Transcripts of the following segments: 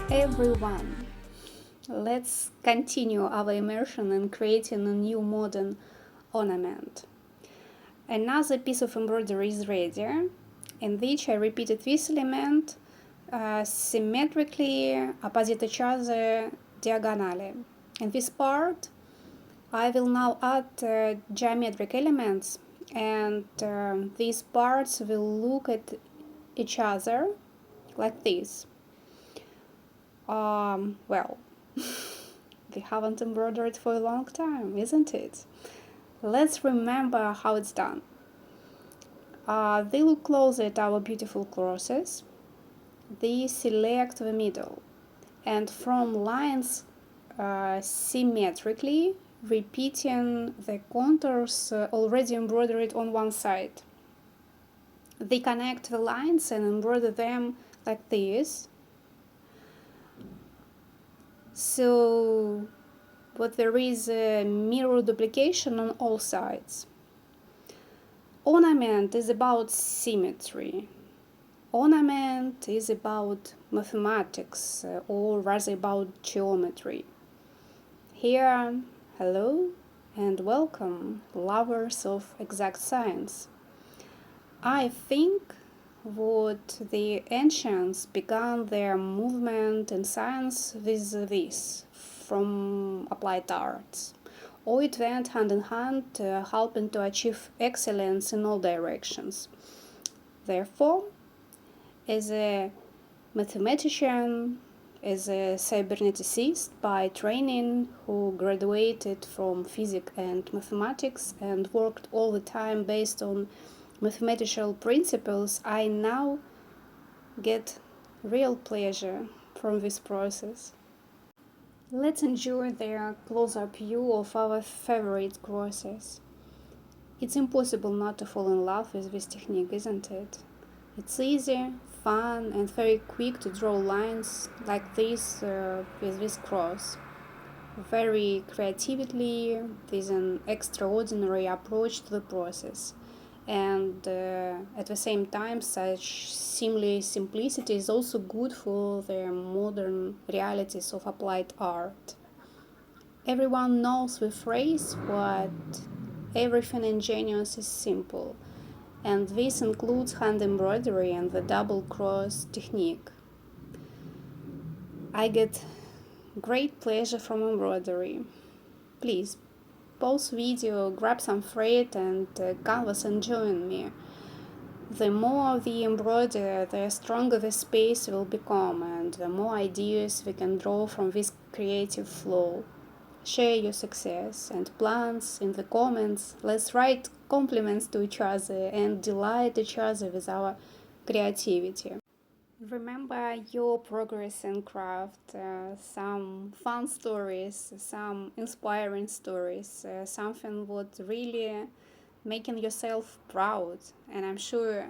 everyone! Let's continue our immersion in creating a new modern ornament. Another piece of embroidery is ready, in which I repeated this element symmetrically opposite each other diagonally. In this part, I will now add geometric elements, and these parts will look at each other like this. Well, we haven't embroidered for a long time, isn't it? Let's remember how it's done. They look close at our beautiful crosses. They select the middle, and from lines symmetrically repeating the contours already embroidered on one side. They connect the lines and embroider them like this. So, but there is a mirror duplication on all sides. Ornament is about symmetry. Ornament is about mathematics, or rather about geometry. Here, hello and welcome, lovers of exact science. I think what the ancients began their movement in science with this, from applied arts. Or it went hand in hand, helping to achieve excellence in all directions. Therefore, as a mathematician, as a cyberneticist by training, who graduated from physics and mathematics and worked all the time based on mathematical principles, I now get real pleasure from this process. Let's enjoy the close-up view of our favorite crosses. It's impossible not to fall in love with this technique, isn't it? It's easy, fun, and very quick to draw lines like this with this cross. Very creatively, with an extraordinary approach to the process. And at the same time, such seemly simplicity is also good for the modern realities of applied art. Everyone knows the phrase, but everything ingenious is simple, and this includes hand embroidery and the double cross technique. I get great pleasure from embroidery. Please pause video, grab some thread and canvas and join me. The more we embroider, the stronger the space will become, and the more ideas we can draw from this creative flow. Share your success and plans in the comments. Let's write compliments to each other and delight each other with our creativity. Remember your progress in craft, some fun stories, some inspiring stories, something what really making yourself proud. And I'm sure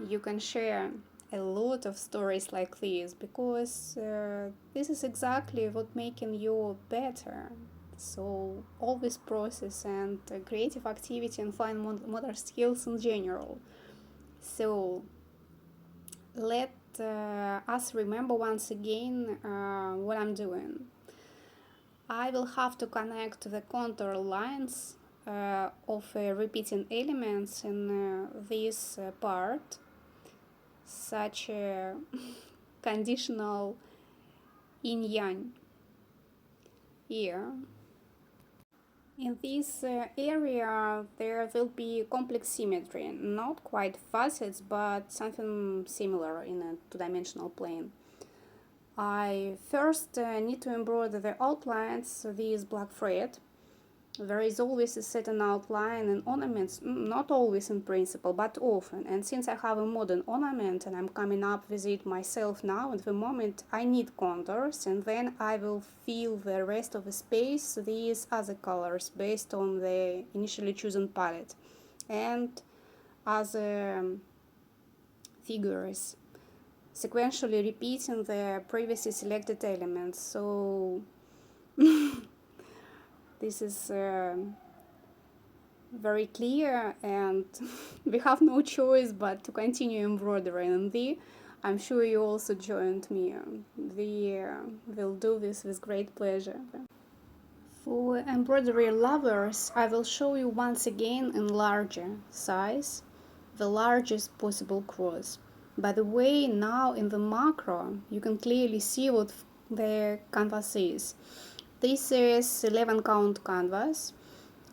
you can share a lot of stories like this, because this is exactly what making you better. So all this process and creative activity and fine motor skills in general. So let us remember once again what I'm doing. I will have to connect the contour lines of repeating elements in this part, such a conditional yin-yang here. In this area there will be complex symmetry, not quite facets, but something similar in a two-dimensional plane. I first need to embroider the outlines with black thread. There is always a certain outline in ornaments, not always in principle, but often. And since I have a modern ornament and I'm coming up with it myself now, at the moment I need contours, and then I will fill the rest of the space with other colors based on the initially chosen palette and other figures, sequentially repeating the previously selected elements. So this is very clear, and we have no choice but to continue embroidering. And the I'm sure you also joined me. We will do this with great pleasure. For embroidery lovers, I will show you once again in larger size the largest possible cross. By the way, now in the macro, you can clearly see what the canvas is. This is 11 count canvas.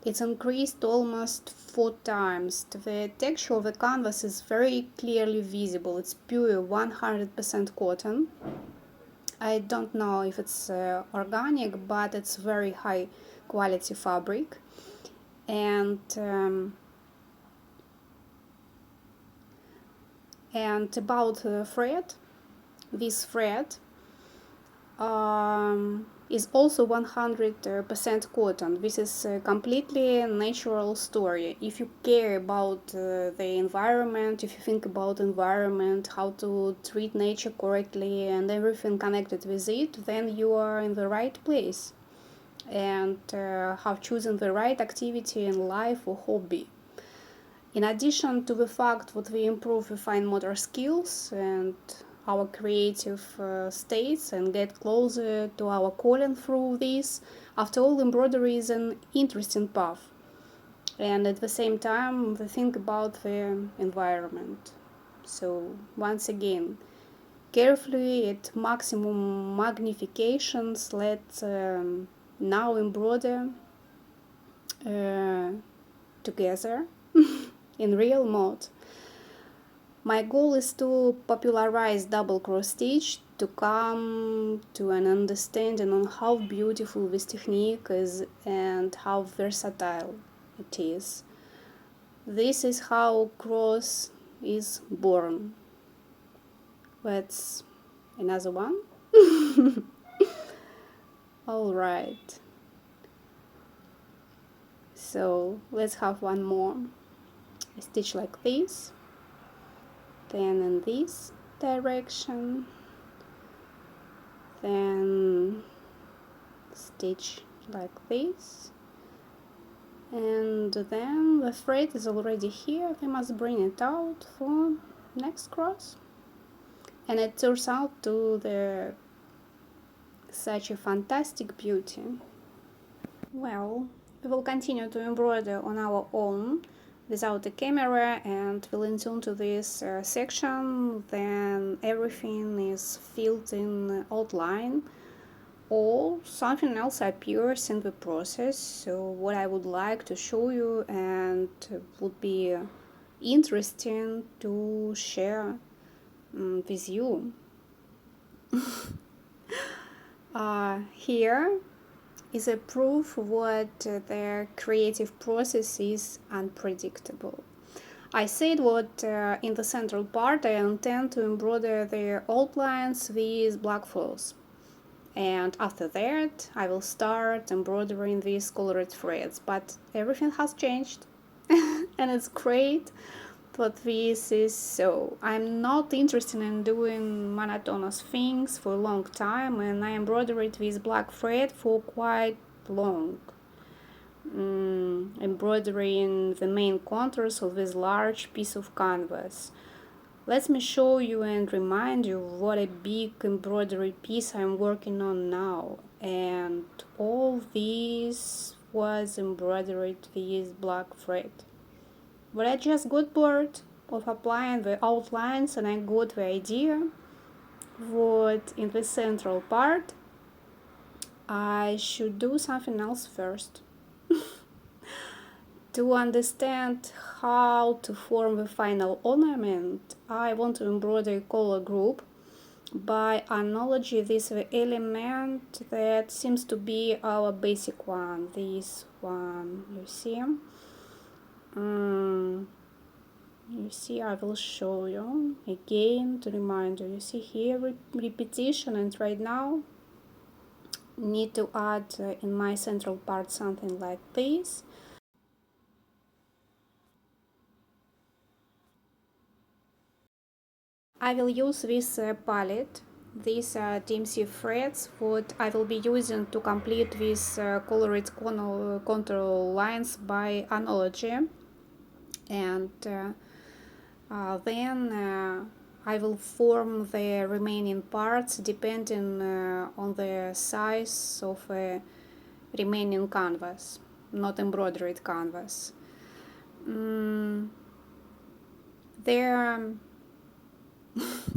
It's increased almost 4 times. The texture of the canvas is very clearly visible. It's pure 100% cotton. I don't know if it's organic, but it's very high quality fabric. And about thread, this thread is also 100% cotton. This is a completely natural story. If you care about the environment, if you think about environment, how to treat nature correctly and everything connected with it, then you are in the right place and have chosen the right activity in life or hobby. In addition to the fact that we improve the fine motor skills and our creative states and get closer to our calling through this, after all, embroidery is an interesting path. And at the same time, we think about the environment. So once again, carefully at maximum magnifications, let's now embroider together in real mode. My goal is to popularize double cross stitch to come to an understanding on how beautiful this technique is and how versatile it is. This is how cross is born. Let's another one. All right. So let's have one more. I stitch like this. Then in this direction, then stitch like this, and then the thread is already here. We must bring it out for next cross, and it turns out to such a fantastic beauty. Well, we will continue to embroider on our own without a camera, and we'll intune to this section. Then everything is filled in outline or something else appears in the process. So what I would like to show you and would be interesting to share with you. Here is a proof what their creative process is unpredictable. I said what in the central part I intend to embroider the outlines with black foils, and after that I will start embroidering these colored threads, but everything has changed and it's great. But this is so. I'm not interested in doing monotonous things for a long time, and I embroidered with black thread for quite long. Embroidering the main contours of this large piece of canvas. Let me show you and remind you what a big embroidery piece I'm working on now. And all this was embroidered with black thread. But I just got bored of applying the outlines, and I got the idea that in the central part I should do something else first. To understand how to form the final ornament, I want to embroider a color group. By analogy, this element that seems to be our basic one, this one, you see. You see, I will show you again to remind you. You see here repetition, and right now need to add in my central part something like this. I will use this palette. These are DMC threads what I will be using to complete these colored contour lines by analogy. And then I will form the remaining parts depending on the size of a remaining canvas, not embroidered canvas. There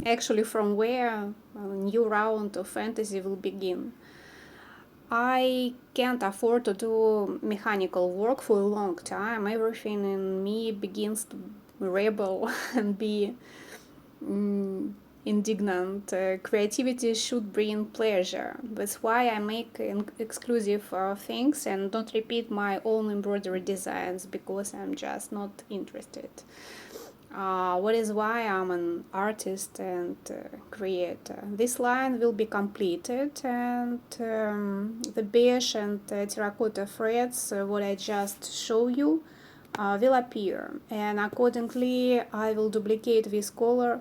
actually from where a new round of fantasy will begin. I can't afford to do mechanical work for a long time. Everything in me begins to rebel and be indignant. Creativity should bring pleasure. That's why I make exclusive things and don't repeat my own embroidery designs, because I'm just not interested. What is why I'm an artist and creator. This line will be completed, and the beige and terracotta threads, what I just show you, will appear, and accordingly I will duplicate this color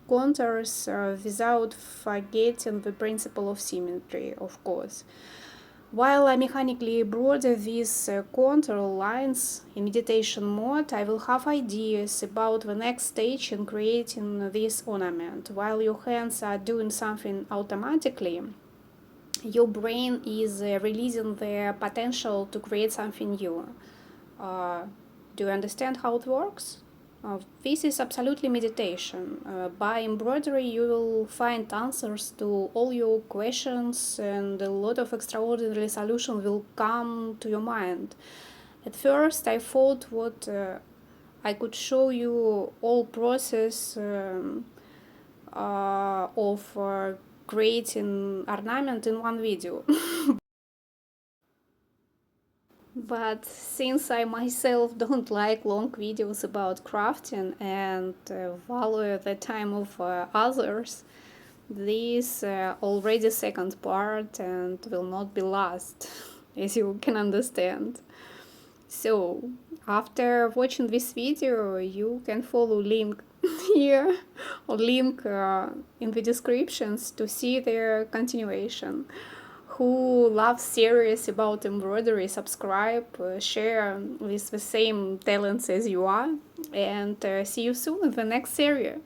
contours without forgetting the principle of symmetry, of course. While I mechanically embroider these contour lines in meditation mode, I will have ideas about the next stage in creating this ornament. While your hands are doing something automatically, your brain is releasing the potential to create something new. Do you understand how it works? This is absolutely meditation. By embroidery, you will find answers to all your questions, and a lot of extraordinary solutions will come to your mind. At first, I thought what I could show you all process of creating ornament in one video. But since I myself don't like long videos about crafting and value the time of others, this already second part and will not be last, as you can understand. So after watching this video, you can follow link here or link in the descriptions to see their continuation. Who loves series about embroidery, subscribe, share with the same talents as you are, and see you soon in the next series.